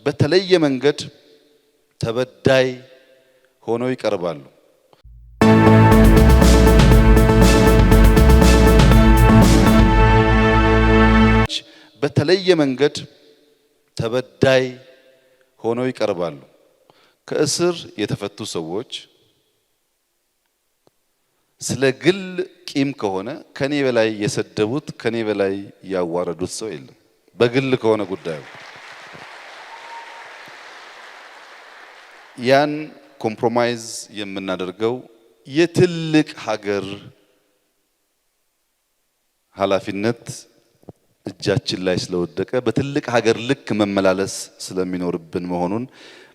በተለየ መንገድ ተበዳይ ሆነው ይቀርባሉ። በተለየ መንገድ ተበዳይ ሆነው ይቀርባሉ። ከእስር የተፈቱ ሰዎች ስለ ግል ቂም ከሆነ ከኔ በላይ የሰደቡት ከኔ በላይ ያዋረዱት ሰው የለም። በግል ከሆነ ጉዳዩ ያን ኮምፕሮማይዝ የምናደርገው የትልቅ ሀገር ኃላፊነት እጃችን ላይ ስለወደቀ በትልቅ ሀገር ልክ መመላለስ ስለሚኖርብን መሆኑን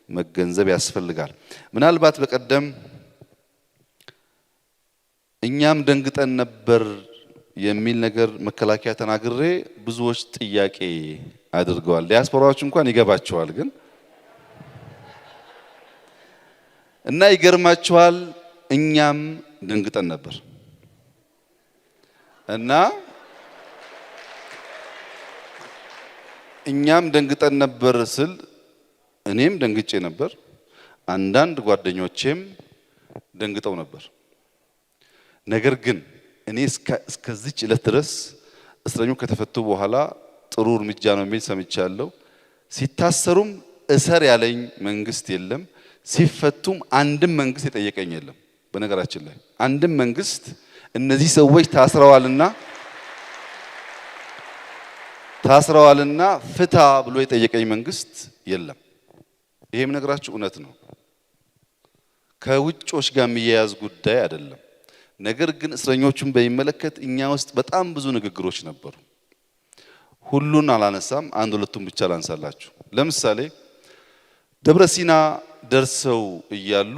መገንዘብ ያስፈልጋል። ምናልባት በቀደም እኛም ደንግጠን ነበር የሚል ነገር መከላከያ ተናግሬ ብዙዎች ጥያቄ አድርገዋል። ዲያስፖራዎች እንኳን ይገባቸዋል ግን እና ይገርማቸዋል እኛም ደንግጠን ነበር እና እኛም ደንግጠን ነበር ስል እኔም ደንግጬ ነበር፣ አንዳንድ ጓደኞቼም ደንግጠው ነበር። ነገር ግን እኔ እስከዚች ዕለት ድረስ እስረኞች ከተፈቱ በኋላ ጥሩ እርምጃ ነው የሚል ሰምቻለሁ። ሲታሰሩም እሰር ያለኝ መንግስት የለም፣ ሲፈቱም አንድም መንግስት የጠየቀኝ የለም። በነገራችን ላይ አንድም መንግስት እነዚህ ሰዎች ታስረዋልና ፍታ ብሎ የጠየቀኝ መንግስት የለም። ይሄም ነገራችሁ እውነት ነው። ከውጮች ጋር የሚያያዝ ጉዳይ አይደለም። ነገር ግን እስረኞቹን በሚመለከት እኛ ውስጥ በጣም ብዙ ንግግሮች ነበሩ። ሁሉን አላነሳም፣ አንድ ሁለቱን ብቻ ላንሳላችሁ። ለምሳሌ ደብረ ሲና ደርሰው እያሉ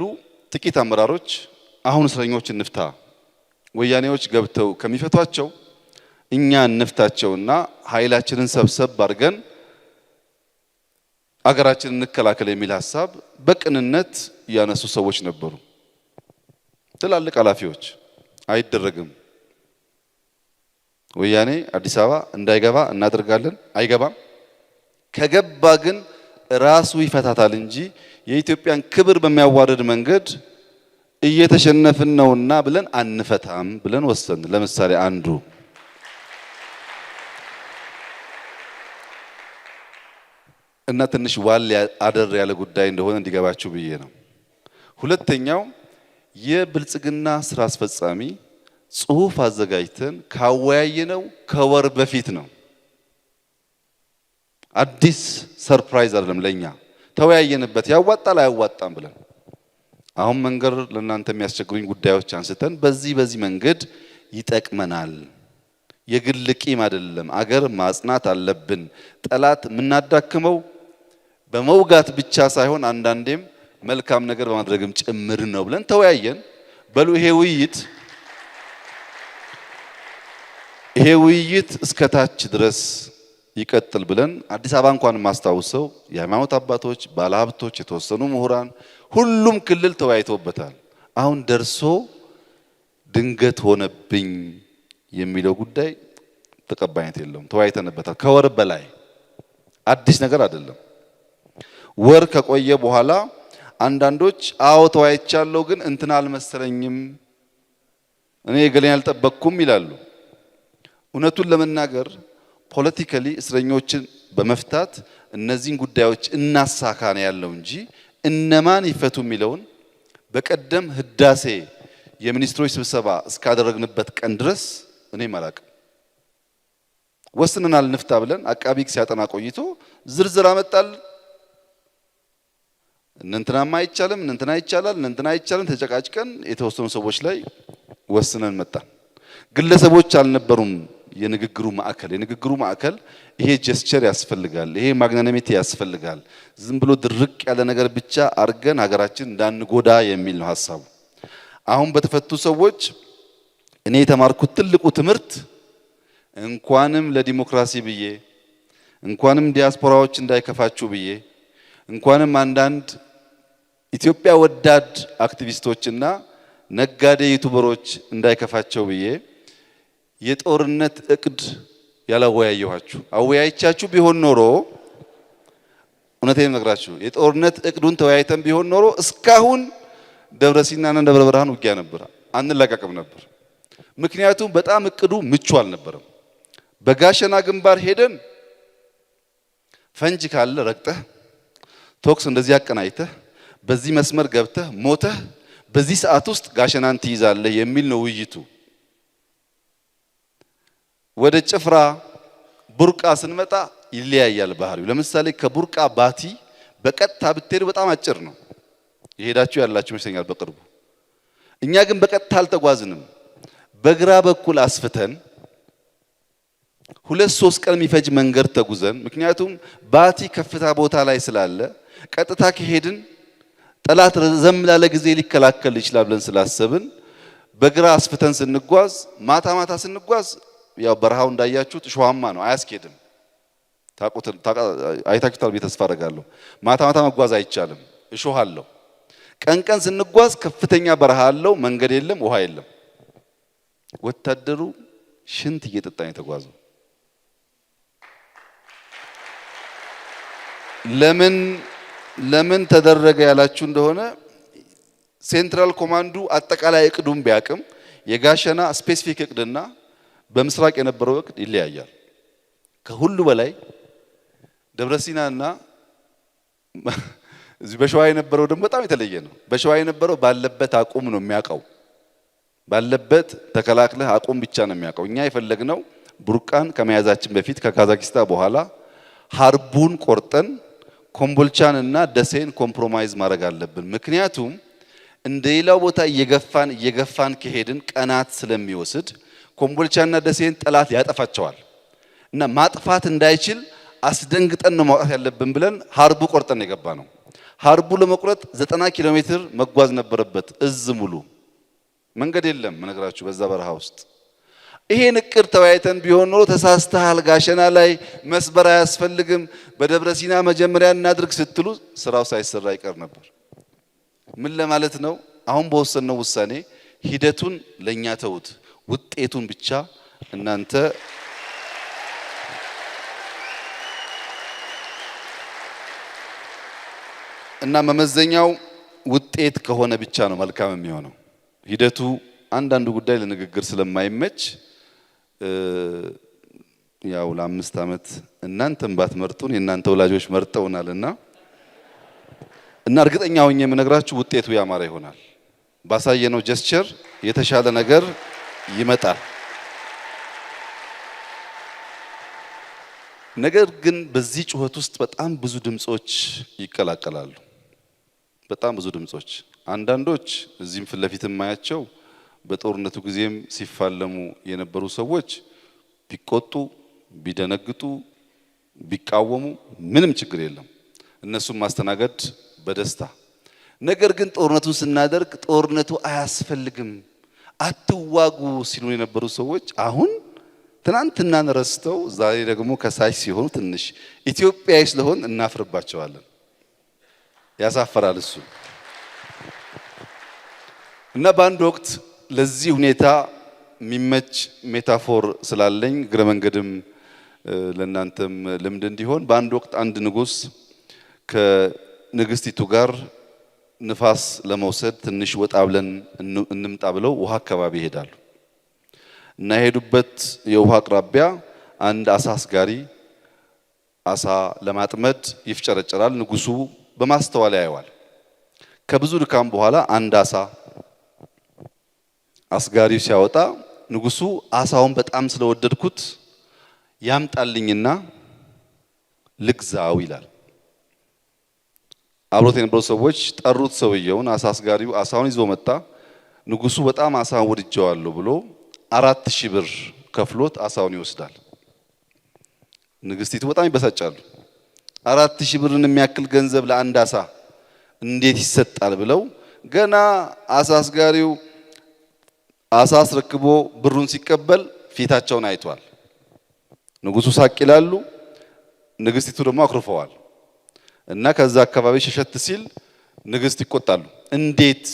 ጥቂት አመራሮች አሁን እስረኞች እንፍታ፣ ወያኔዎች ገብተው ከሚፈቷቸው እኛ እንፍታቸውና ኃይላችንን ሰብሰብ አድርገን አገራችንን እንከላከል የሚል ሐሳብ በቅንነት ያነሱ ሰዎች ነበሩ። ትላልቅ ኃላፊዎች አይደረግም፣ ወያኔ አዲስ አበባ እንዳይገባ እናደርጋለን፣ አይገባም፣ ከገባ ግን ራሱ ይፈታታል እንጂ የኢትዮጵያን ክብር በሚያዋርድ መንገድ እየተሸነፍን ነውና ብለን አንፈታም ብለን ወሰን። ለምሳሌ አንዱ እና ትንሽ ዋል አደር ያለ ጉዳይ እንደሆነ እንዲገባችሁ ብዬ ነው። ሁለተኛው የብልጽግና ስራ አስፈጻሚ ጽሁፍ አዘጋጅተን ካወያየነው ከወር በፊት ነው። አዲስ ሰርፕራይዝ አይደለም ለኛ። ተወያየንበት ያዋጣል አያዋጣም ብለን አሁን መንገር ለእናንተ የሚያስቸግሩኝ ጉዳዮች አንስተን በዚህ መንገድ ይጠቅመናል። የግል ቂም አይደለም፣ አገር ማጽናት አለብን። ጠላት የምናዳክመው በመውጋት ብቻ ሳይሆን አንዳንዴም መልካም ነገር በማድረግም ጭምር ነው ብለን ተወያየን። በሉ ይሄ ውይይት እስከታች ድረስ ይቀጥል ብለን አዲስ አበባ እንኳን ማስታውሰው የሃይማኖት አባቶች፣ ባለሀብቶች፣ የተወሰኑ ምሁራን ሁሉም ክልል ተወያይተውበታል። አሁን ደርሶ ድንገት ሆነብኝ የሚለው ጉዳይ ተቀባይነት የለውም። ተወያይተንበታል ከወር በላይ አዲስ ነገር አይደለም። ወር ከቆየ በኋላ አንዳንዶች አዎ ተወያይቻለሁ ግን እንትና አልመሰለኝም እኔ ገለኝ አልጠበቅኩም ይላሉ። እውነቱን ለመናገር ፖለቲካሊ እስረኞችን በመፍታት እነዚህን ጉዳዮች እናሳካ ነው ያለው እንጂ እነማን ይፈቱ የሚለውን በቀደም ህዳሴ የሚኒስትሮች ስብሰባ እስካደረግንበት ቀን ድረስ እኔም አላቅም። ወስነናል ንፍታ ብለን አቃቢ ሕግ ሲያጠና ቆይቶ ዝርዝር አመጣል። እንንትናማ አይቻልም፣ እንንትና ይቻላል፣ እንንትና አይቻልም። ተጨቃጭቀን የተወሰኑ ሰዎች ላይ ወስነን መጣን። ግለሰቦች አልነበሩም የንግግሩ ማዕከል ይሄ ጀስቸር ያስፈልጋል፣ ይሄ ማግናኒሚቲ ያስፈልጋል። ዝም ብሎ ድርቅ ያለ ነገር ብቻ አርገን ሀገራችን እንዳንጎዳ የሚል ነው ሐሳቡ። አሁን በተፈቱ ሰዎች እኔ የተማርኩት ትልቁ ትምህርት እንኳንም ለዲሞክራሲ ብዬ እንኳንም ዲያስፖራዎች እንዳይከፋችሁ ብዬ እንኳንም አንዳንድ ኢትዮጵያ ወዳድ አክቲቪስቶችና ነጋዴ ዩቲዩበሮች እንዳይከፋቸው ብዬ የጦርነት እቅድ ያላወያየኋችሁ አወያይቻችሁ ቢሆን ኖሮ እውነቴን ነግራችሁ የጦርነት እቅዱን ተወያይተን ቢሆን ኖሮ እስካሁን ደብረ ሲናና ደብረ ብርሃን ውጊያ ነበር፣ አንለቀቅም ነበር። ምክንያቱም በጣም እቅዱ ምቹ አልነበረም። በጋሸና ግንባር ሄደን ፈንጅ ካለ ረግጠህ ቶክስ እንደዚህ አቀናይተህ በዚህ መስመር ገብተህ ሞተህ በዚህ ሰዓት ውስጥ ጋሸናን ትይዛለህ የሚል ነው ውይይቱ። ወደ ጭፍራ ቡርቃ ስንመጣ ይለያያል ባህሪው። ለምሳሌ ከቡርቃ ባቲ በቀጥታ ብትሄዱ በጣም አጭር ነው። የሄዳችሁ ያላችሁ ይመስለኛል በቅርቡ። እኛ ግን በቀጥታ አልተጓዝንም። በግራ በኩል አስፍተን 2-3 ቀን የሚፈጅ መንገድ ተጉዘን፣ ምክንያቱም ባቲ ከፍታ ቦታ ላይ ስላለ ቀጥታ ከሄድን ጠላት ረዘም ላለ ጊዜ ሊከላከል ይችላል ብለን ስላሰብን በግራ አስፍተን ስንጓዝ፣ ማታ ማታ ስንጓዝ ያው በረሃው እንዳያችሁት እሾሃማ ነው፣ አያስኬድም። አይታችሁታል ብዬ ተስፋ አደርጋለሁ። ማታ ማታ መጓዝ አይቻልም፣ እሾህ አለው። ቀን ቀን ስንጓዝ ከፍተኛ በረሃ አለው፣ መንገድ የለም፣ ውሃ የለም። ወታደሩ ሽንት እየጠጣ ነው የተጓዘው። ለምን ተደረገ ያላችሁ እንደሆነ ሴንትራል ኮማንዱ አጠቃላይ እቅዱን ቢያቅም የጋሸና ስፔሲፊክ እቅድና በምስራቅ የነበረው እቅድ ይለያያል። ከሁሉ በላይ ደብረሲናና እዚህ በሸዋ የነበረው ደግሞ በጣም የተለየ ነው። በሸዋ የነበረው ባለበት አቁም ነው የሚያውቀው፣ ባለበት ተከላክለህ አቁም ብቻ ነው የሚያውቀው። እኛ የፈለግነው ቡርቃን ከመያዛችን በፊት ከካዛኪስታን በኋላ ሀርቡን ቆርጠን ኮምቦልቻንና ደሴን ኮምፕሮማይዝ ማድረግ አለብን። ምክንያቱም እንደሌላው ቦታ እየገፋን ከሄድን ቀናት ስለሚወስድ ኮምቦልቻና ደሴን ጠላት ያጠፋቸዋል እና ማጥፋት እንዳይችል አስደንግጠን ነው ማውጣት ያለብን ብለን ሀርቡ ቆርጠን የገባ ነው። ሀርቡ ለመቁረጥ 90 ኪሎ ሜትር መጓዝ ነበረበት። እዝ ሙሉ መንገድ የለም መነግራችሁ በዛ በረሃ ውስጥ። ይሄን እቅድ ተወያይተን ቢሆን ኖሮ ተሳስተሃል፣ ጋሸና ላይ መስበር አያስፈልግም፣ በደብረ ሲና መጀመሪያ እናድርግ ስትሉ ስራው ሳይሰራ ይቀር ነበር። ምን ለማለት ነው? አሁን በወሰነው ውሳኔ ሂደቱን ለኛ ተውት፣ ውጤቱን ብቻ እናንተ እና መመዘኛው ውጤት ከሆነ ብቻ ነው መልካም የሚሆነው። ሂደቱ አንዳንዱ ጉዳይ ለንግግር ስለማይመች ያው ለ5 ዓመት እናንተም ባትመርጡን የእናንተ ወላጆች መርጠውናልና እና እርግጠኛ ሆኜ የምነግራችሁ ውጤቱ ያማረ ይሆናል። ባሳየነው ጀስቸር የተሻለ ነገር ይመጣል። ነገር ግን በዚህ ጩኸት ውስጥ በጣም ብዙ ድምጾች ይቀላቀላሉ። በጣም ብዙ ድምጾች። አንዳንዶች እዚህም ፊት ለፊት የማያቸው በጦርነቱ ጊዜም ሲፋለሙ የነበሩ ሰዎች ቢቆጡ፣ ቢደነግጡ፣ ቢቃወሙ ምንም ችግር የለም፣ እነሱም ማስተናገድ በደስታ። ነገር ግን ጦርነቱን ስናደርግ ጦርነቱ አያስፈልግም አትዋጉ ሲሉ የነበሩ ሰዎች አሁን ትናንትናን ረስተው ዛሬ ደግሞ ከሳሽ ሲሆኑ ትንሽ ኢትዮጵያዊ ስለሆን እናፍርባቸዋለን። ያሳፈራል እሱ። እና በአንድ ወቅት ለዚህ ሁኔታ የሚመች ሜታፎር ስላለኝ እግረ መንገድም ለእናንተም ልምድ እንዲሆን በአንድ ወቅት አንድ ንጉሥ ከንግስቲቱ ጋር ንፋስ ለመውሰድ ትንሽ ወጣ ብለን እንምጣ ብለው ውሃ አካባቢ ይሄዳሉ። እና የሄዱበት የውሃ አቅራቢያ አንድ አሳ አስጋሪ አሳ ለማጥመድ ይፍጨረጨራል። ንጉሱ በማስተዋል ያየዋል። ከብዙ ድካም በኋላ አንድ አሳ አስጋሪው ሲያወጣ ንጉሱ አሳውን በጣም ስለወደድኩት ያምጣልኝና ልግዛው ይላል። አብሮት የነበሩ ሰዎች ጠሩት ሰውየውን። አሳ አስጋሪው አሳውን ይዞ መጣ። ንጉሱ በጣም አሳውን ወድጀዋለሁ ብሎ 4000 ብር ከፍሎት አሳውን ይወስዳል። ንግስቲቱ በጣም ይበሳጫሉ። 4000 ብርን የሚያክል ገንዘብ ለአንድ አሳ እንዴት ይሰጣል ብለው ገና አሳ አስጋሪው አሳ አስረክቦ ብሩን ሲቀበል ፊታቸውን አይቷል። ንጉሱ ሳቅ ይላሉ፣ ንግስቲቱ ደግሞ አክርፈዋል። እና ከዛ አካባቢ ሸሸት ሲል ንግስት ይቆጣሉ። እንዴት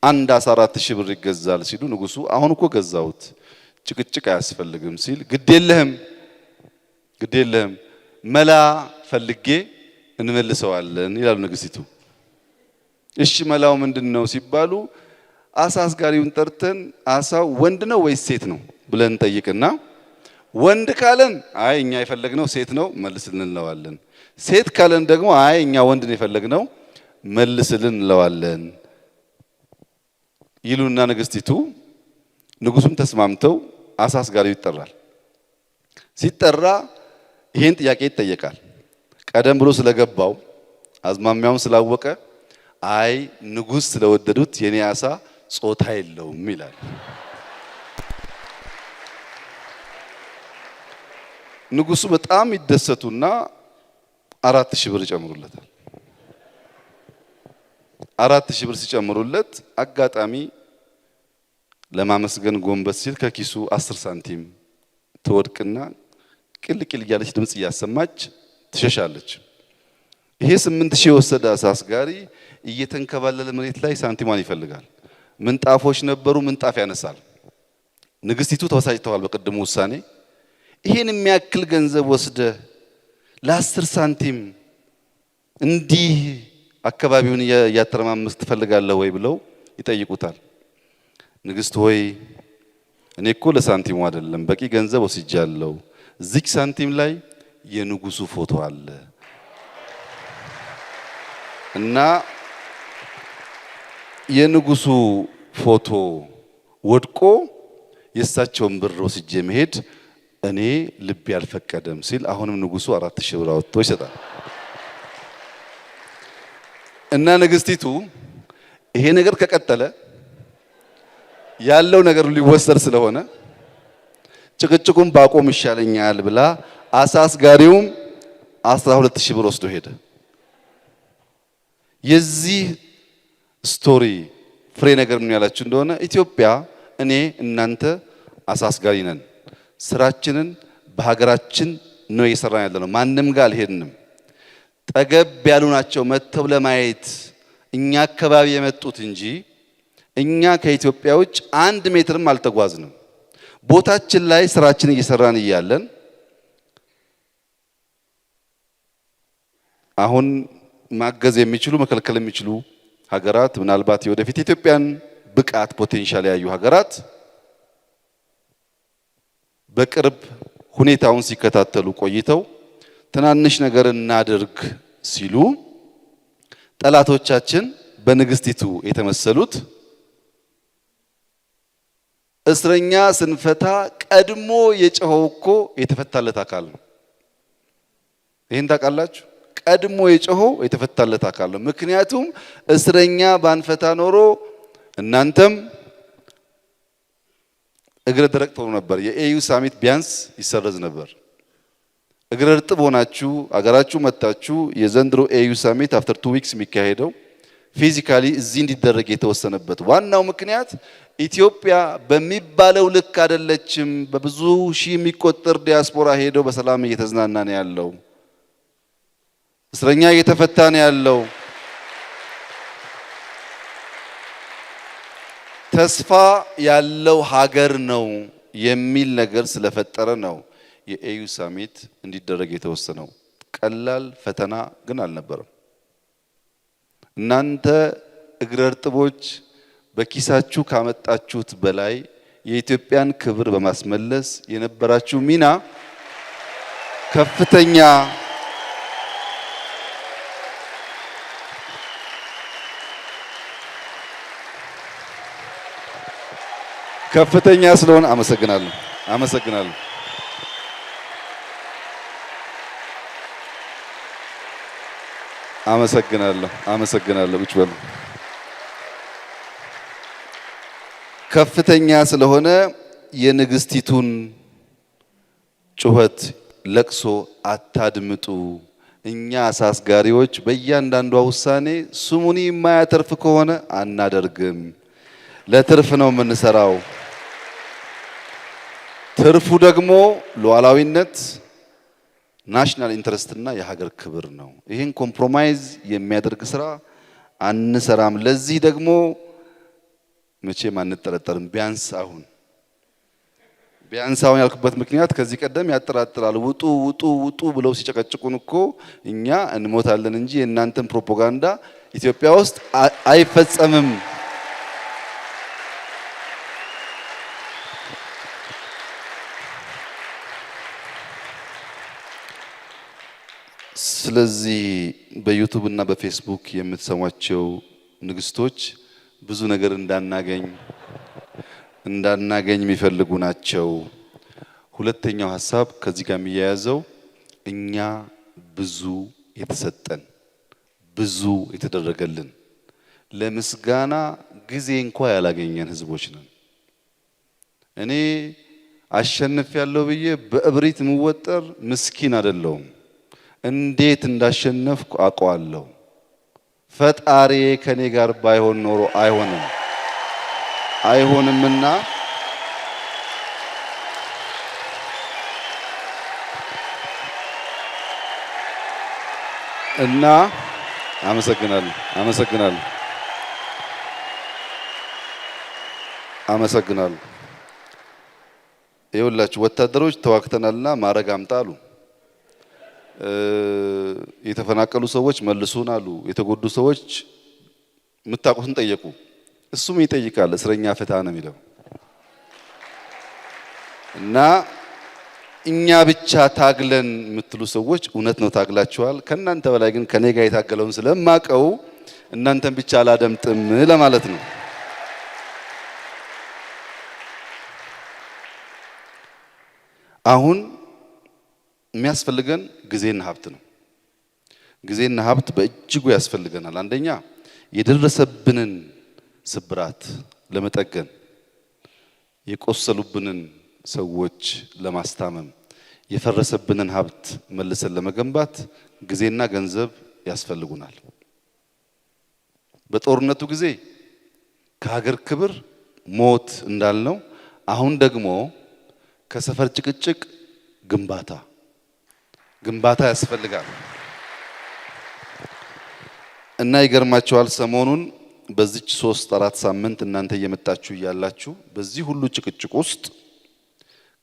አንድ አሳ 4000 ብር ይገዛል ሲሉ ንጉሱ አሁን እኮ ገዛውት ጭቅጭቅ አያስፈልግም ሲል ግድ የለህም መላ ፈልጌ እንመልሰዋለን ይላሉ ንግስቲቱ። እሺ መላው ምንድነው ሲባሉ አሳ አስጋሪውን ጠርተን አሳው ወንድ ነው ወይስ ሴት ነው ብለን ጠይቅና ወንድ ካለን አይ እኛ የፈለግነው ሴት ነው መልስልን እንለዋለን። ሴት ካለን ደግሞ አይ እኛ ወንድ ነው የፈለግነው መልስልን እንለዋለን ይሉና ንግስቲቱ ንጉሱም ተስማምተው አሳ አስጋሪው ይጠራል። ሲጠራ ይሄን ጥያቄ ይጠየቃል። ቀደም ብሎ ስለገባው አዝማሚያውን ስላወቀ አይ ንጉስ ስለወደዱት የኔ አሳ ጾታ የለውም ይላል። ንጉሱ በጣም ይደሰቱና 4000 ብር ይጨምሩለታል። 4000 ብር ሲጨምሩለት አጋጣሚ ለማመስገን ጎንበስ ሲል ከኪሱ 10 ሳንቲም ትወድቅና ቅልቅል እያለች ድምጽ እያሰማች ትሸሻለች። ይሄ 8000 የወሰደ አሳ አስጋሪ እየተንከባለለ መሬት ላይ ሳንቲሟን ይፈልጋል። ምንጣፎች ነበሩ፣ ምንጣፍ ያነሳል። ንግስቲቱ ተወሳጭተዋል በቀደሙ ውሳኔ። ይሄን የሚያክል ገንዘብ ወስደ ለ10 ሳንቲም እንዲህ አካባቢውን ያተረማመስ ትፈልጋለህ ወይ ብለው ይጠይቁታል። ንግስት ሆይ እኔ እኮ ለሳንቲሙ አይደለም በቂ ገንዘብ ወስጃለሁ። እዚህ ሳንቲም ላይ የንጉሱ ፎቶ አለ እና የንጉሱ ፎቶ ወድቆ የእሳቸውን ብር ወስጄ መሄድ እኔ ልብ ያልፈቀደም ሲል አሁንም ንጉሱ 4000 ብር አወጥቶ ይሰጣል። እና ንግስቲቱ ይሄ ነገር ከቀጠለ ያለው ነገር ሊወሰድ ስለሆነ ጭቅጭቁን ባቆም ይሻለኛል ብላ አሳ አስጋሪውም 12000 ብር ወስዶ ሄደ። የዚህ ስቶሪ ፍሬ ነገር ምን ያላችሁ እንደሆነ ኢትዮጵያ እኔ እናንተ አሳ አስጋሪ ነን። ስራችንን በሀገራችን ነው እየሰራን ያለነው። ማንም ጋር አልሄድንም። ጠገብ ያሉ ናቸው መተው ለማየት እኛ አካባቢ የመጡት እንጂ እኛ ከኢትዮጵያ ውጭ 1 ሜትርም አልተጓዝንም። ቦታችን ላይ ስራችን እየሰራን እያለን አሁን ማገዝ የሚችሉ መከልከል የሚችሉ ሀገራት ምናልባት የወደፊት ኢትዮጵያን ብቃት ፖቴንሻል ያዩ ሀገራት በቅርብ ሁኔታውን ሲከታተሉ ቆይተው ትናንሽ ነገር እናድርግ ሲሉ ጠላቶቻችን በንግስቲቱ የተመሰሉት እስረኛ ስንፈታ ቀድሞ የጮኸው እኮ የተፈታለት አካል ነው። ይሄን ታውቃላችሁ? ቀድሞ የጮኸው የተፈታለት አካል ነው። ምክንያቱም እስረኛ ባንፈታ ኖሮ እናንተም እግረ ደረቅ ትሆኑ ነበር። የኤዩ ሳሚት ቢያንስ ይሰረዝ ነበር። እግረ እርጥብ ሆናችሁ አገራችሁ መጣችሁ። የዘንድሮ ኤዩ ሳሚት አፍተር 2 ዊክስ የሚካሄደው ፊዚካሊ እዚህ እንዲደረግ የተወሰነበት ዋናው ምክንያት ኢትዮጵያ በሚባለው ልክ አይደለችም። በብዙ ሺህ የሚቆጠር ዲያስፖራ ሄደው በሰላም እየተዝናና ነው ያለው። እስረኛ እየተፈታ ነው ያለው። ተስፋ ያለው ሀገር ነው የሚል ነገር ስለፈጠረ ነው የኤዩ ሳሚት እንዲደረግ የተወሰነው። ቀላል ፈተና ግን አልነበረም። እናንተ እግረ እርጥቦች በኪሳችሁ ካመጣችሁት በላይ የኢትዮጵያን ክብር በማስመለስ የነበራችሁ ሚና ከፍተኛ ስለሆነ አመሰግናለሁ። ቁጭ በሉ። ከፍተኛ ስለሆነ የንግስቲቱን ጩኸት ለቅሶ አታድምጡ። እኛ አሳ አስጋሪዎች በእያንዳንዷ ውሳኔ ስሙኒ የማያተርፍ ከሆነ አናደርግም። ለትርፍ ነው የምንሰራው። ትርፉ ደግሞ ሉዓላዊነት፣ ናሽናል ኢንተረስት እና የሀገር ክብር ነው። ይህን ኮምፕሮማይዝ የሚያደርግ ስራ አንሰራም። ለዚህ ደግሞ መቼም አንጠረጠርም። ቢያንስ አሁን ያልኩበት ምክንያት ከዚህ ቀደም ያጠራጥራል። ውጡ ውጡ ውጡ ብለው ሲጨቀጭቁን እኮ እኛ እንሞታለን እንጂ የእናንተን ፕሮፓጋንዳ ኢትዮጵያ ውስጥ አይፈጸምም። ስለዚህ በዩቲዩብ እና በፌስቡክ የምትሰሟቸው ንግስቶች ብዙ ነገር እንዳናገኝ የሚፈልጉ ናቸው። ሁለተኛው ሐሳብ ከዚህ ጋር የሚያያዘው እኛ ብዙ የተሰጠን ብዙ የተደረገልን ለምስጋና ጊዜ እንኳን ያላገኘን ህዝቦች ነን። እኔ አሸንፍ ያለው ብዬ በእብሪት የምወጠር ምስኪን አይደለሁም። እንዴት እንዳሸነፍኩ አውቀዋለሁ። ፈጣሪ ከኔ ጋር ባይሆን ኖሮ አይሆንምና እና አመሰግናለሁ። ይኸውላችሁ ወታደሮች ተዋክተናልና ማረግ አምጣ አሉ። የተፈናቀሉ ሰዎች መልሱን አሉ። የተጎዱ ሰዎች የምታውቁትን ጠየቁ። እሱም ይጠይቃል። እስረኛ ፍታ ነው የሚለው እና እኛ ብቻ ታግለን የምትሉ ሰዎች እውነት ነው ታግላችኋል። ከእናንተ በላይ ግን ከኔ ጋር የታገለውን ስለማቀው እናንተን ብቻ አላደምጥም ለማለት ነው። አሁን የሚያስፈልገን ጊዜና ሀብት ነው። ጊዜና ሀብት በእጅጉ ያስፈልገናል። አንደኛ የደረሰብንን ስብራት ለመጠገን፣ የቆሰሉብንን ሰዎች ለማስታመም፣ የፈረሰብንን ሀብት መልሰን ለመገንባት ጊዜና ገንዘብ ያስፈልጉናል። በጦርነቱ ጊዜ ከሀገር ክብር ሞት እንዳልነው አሁን ደግሞ ከሰፈር ጭቅጭቅ ግንባታ ያስፈልጋል እና ይገርማቸዋል። ሰሞኑን በዚች 3-4 ሳምንት እናንተ እየመጣችሁ እያላችሁ በዚህ ሁሉ ጭቅጭቅ ውስጥ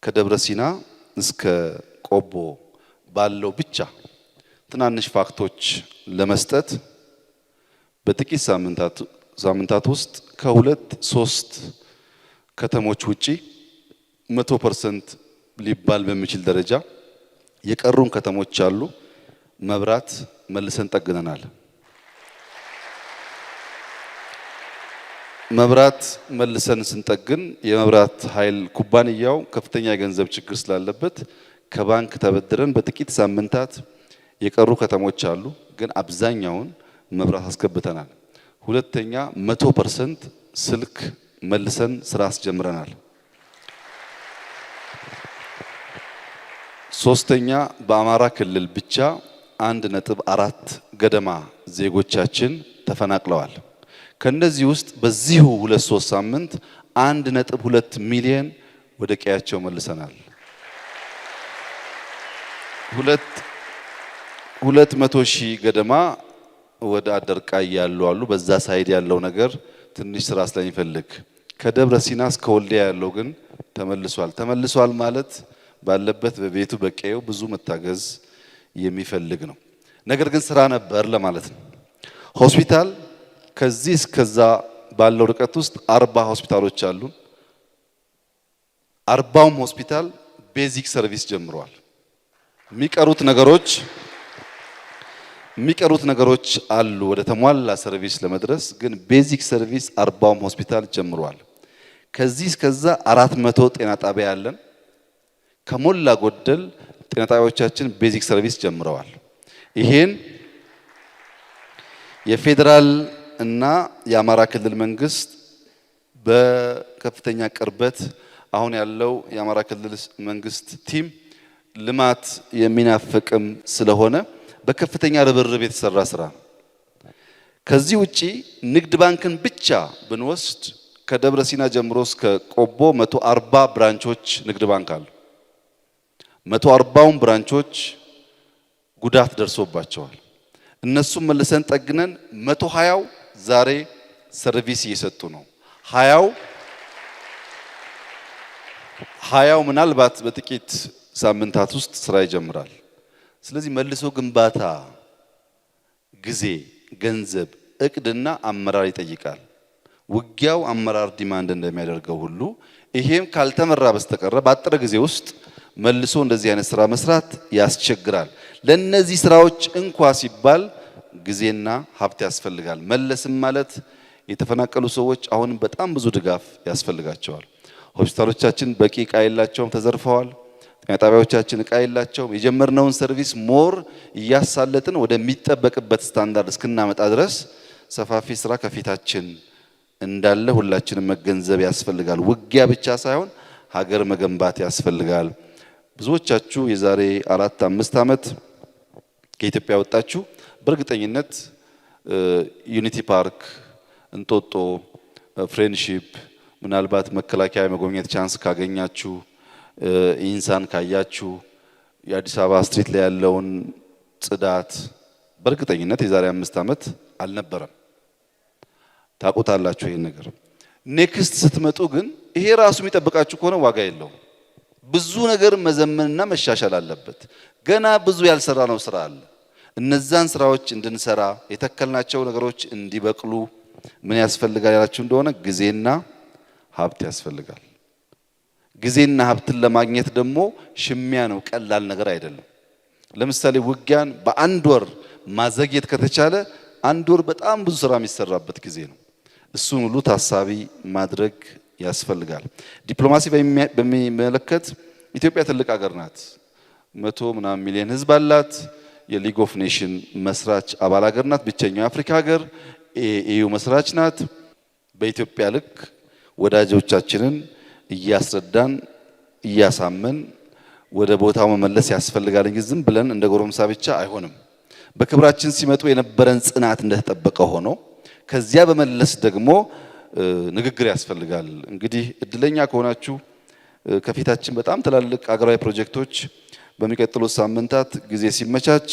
ከደብረ ሲና እስከ ቆቦ ባለው ብቻ ትናንሽ ፋክቶች ለመስጠት በጥቂት ሳምንታት ውስጥ ከ2-3 ከተሞች ውጪ 100% ሊባል በሚችል ደረጃ የቀሩን ከተሞች አሉ። መብራት መልሰን ጠግነናል። መብራት መልሰን ስንጠግን የመብራት ኃይል ኩባንያው ከፍተኛ የገንዘብ ችግር ስላለበት ከባንክ ተበድረን በጥቂት ሳምንታት የቀሩ ከተሞች አሉ፣ ግን አብዛኛውን መብራት አስገብተናል። ሁለተኛ 100% ስልክ መልሰን ስራ አስጀምረናል። ሶስተኛ በአማራ ክልል ብቻ 1.4 ገደማ ዜጎቻችን ተፈናቅለዋል። ከነዚህ ውስጥ በዚሁ 2-3 ሳምንት 1.2 ሚሊዮን ወደ ቀያቸው መልሰናል። 200,000 ገደማ ወደ አደርቃይ ያሉ አሉ። በዛ ሳይድ ያለው ነገር ትንሽ ስራ ስለሚፈልግ ከደብረ ሲና እስከ ወልዲያ ያለው ግን ተመልሷል ማለት ባለበት በቤቱ በቀየው ብዙ መታገዝ የሚፈልግ ነው። ነገር ግን ስራ ነበር ለማለት ነው። ሆስፒታል ከዚህ እስከዛ ባለው ርቀት ውስጥ 40 ሆስፒታሎች አሉ። 40ም ሆስፒታል ቤዚክ ሰርቪስ ጀምረዋል። የሚቀሩት ነገሮች አሉ ወደ ተሟላ ሰርቪስ ለመድረስ፣ ግን ቤዚክ ሰርቪስ 40ም ሆስፒታል ጀምረዋል። ከዚህ እስከዛ 400 ጤና ጣቢያ ያለን ከሞላ ጎደል ጤና ጣቢያዎቻችን ቤዚክ ሰርቪስ ጀምረዋል። ይሄን የፌዴራል እና የአማራ ክልል መንግስት በከፍተኛ ቅርበት አሁን ያለው የአማራ ክልል መንግስት ቲም ልማት የሚናፍቅም ስለሆነ በከፍተኛ ርብርብ የተሰራ ስራ። ከዚህ ውጪ ንግድ ባንክን ብቻ ብንወስድ ከደብረ ሲና ጀምሮ እስከ ቆቦ 140 ብራንቾች ንግድ ባንክ አሉ። 140ም ብራንቾች ጉዳት ደርሶባቸዋል። እነሱም መልሰን ጠግነን 120 ዛሬ ሰርቪስ እየሰጡ ነው። 20 ምናልባት በጥቂት ሳምንታት ውስጥ ስራ ይጀምራል። ስለዚህ መልሶ ግንባታ ጊዜ፣ ገንዘብ፣ እቅድና አመራር ይጠይቃል። ውጊያው አመራር ዲማንድ እንደሚያደርገው ሁሉ ይሄም ካልተመራ በስተቀር ባጠረ ጊዜ ውስጥ መልሶ እንደዚህ አይነት ስራ መስራት ያስቸግራል። ለነዚህ ስራዎች እንኳ ሲባል ጊዜና ሀብት ያስፈልጋል። መለስም ማለት የተፈናቀሉ ሰዎች አሁን በጣም ብዙ ድጋፍ ያስፈልጋቸዋል። ሆስፒታሎቻችን በቂ ዕቃ የላቸውም፣ ተዘርፈዋል። ጤና ጣቢያዎቻችን ዕቃ የላቸውም። የጀመርነውን ሰርቪስ ሞር እያሳለጥን ወደሚጠበቅበት ስታንዳርድ እስክናመጣ ድረስ ሰፋፊ ስራ ከፊታችን እንዳለ ሁላችንም መገንዘብ ያስፈልጋል። ውጊያ ብቻ ሳይሆን ሀገር መገንባት ያስፈልጋል። ብዙዎቻችሁ የዛሬ 4-5 ዓመት ከኢትዮጵያ ወጣችሁ በእርግጠኝነት ዩኒቲ ፓርክ፣ እንጦጦ፣ ፍሬንድሺፕ፣ ምናልባት መከላከያ የመጎብኘት ቻንስ ካገኛችሁ፣ ኢንሳን ካያችሁ፣ የአዲስ አበባ ስትሪት ላይ ያለውን ጽዳት በእርግጠኝነት የዛሬ 5 ዓመት አልነበረም። ታውቁታላችሁ ይሄን ነገር። ኔክስት ስትመጡ ግን ይሄ ራሱ የሚጠብቃችሁ ከሆነ ዋጋ የለውም። ብዙ ነገር መዘመንና መሻሻል አለበት። ገና ብዙ ያልሰራነው ስራ አለ። እነዛን ስራዎች እንድንሰራ የተከልናቸው ነገሮች እንዲበቅሉ ምን ያስፈልጋል ያላችሁ እንደሆነ ጊዜና ሀብት ያስፈልጋል። ጊዜና ሀብትን ለማግኘት ደግሞ ሽሚያ ነው፣ ቀላል ነገር አይደለም። ለምሳሌ ውጊያን በአንድ ወር ማዘግየት ከተቻለ 1 ወር በጣም ብዙ ስራ የሚሰራበት ጊዜ ነው። እሱን ሁሉ ታሳቢ ማድረግ ያስፈልጋል። ዲፕሎማሲ በሚመለከት ኢትዮጵያ ትልቅ ሀገር ናት። 100 ምናምን ሚሊዮን ህዝብ አላት። የሊግ ኦፍ ኔሽን መስራች አባል ሀገር ናት። ብቸኛው የአፍሪካ ሀገር ኤዩ መስራች ናት። በኢትዮጵያ ልክ ወዳጆቻችንን እያስረዳን እያሳመን ወደ ቦታው መመለስ ያስፈልጋል እንጂ ዝም ብለን እንደ ጎረምሳ ብቻ አይሆንም። በክብራችን ሲመጡ የነበረን ጽናት እንደተጠበቀ ሆኖ ከዚያ በመለስ ደግሞ ንግግር ያስፈልጋል። እንግዲህ እድለኛ ከሆናችሁ ከፊታችን በጣም ትላልቅ ሀገራዊ ፕሮጀክቶች በሚቀጥሉት ሳምንታት ጊዜ ሲመቻች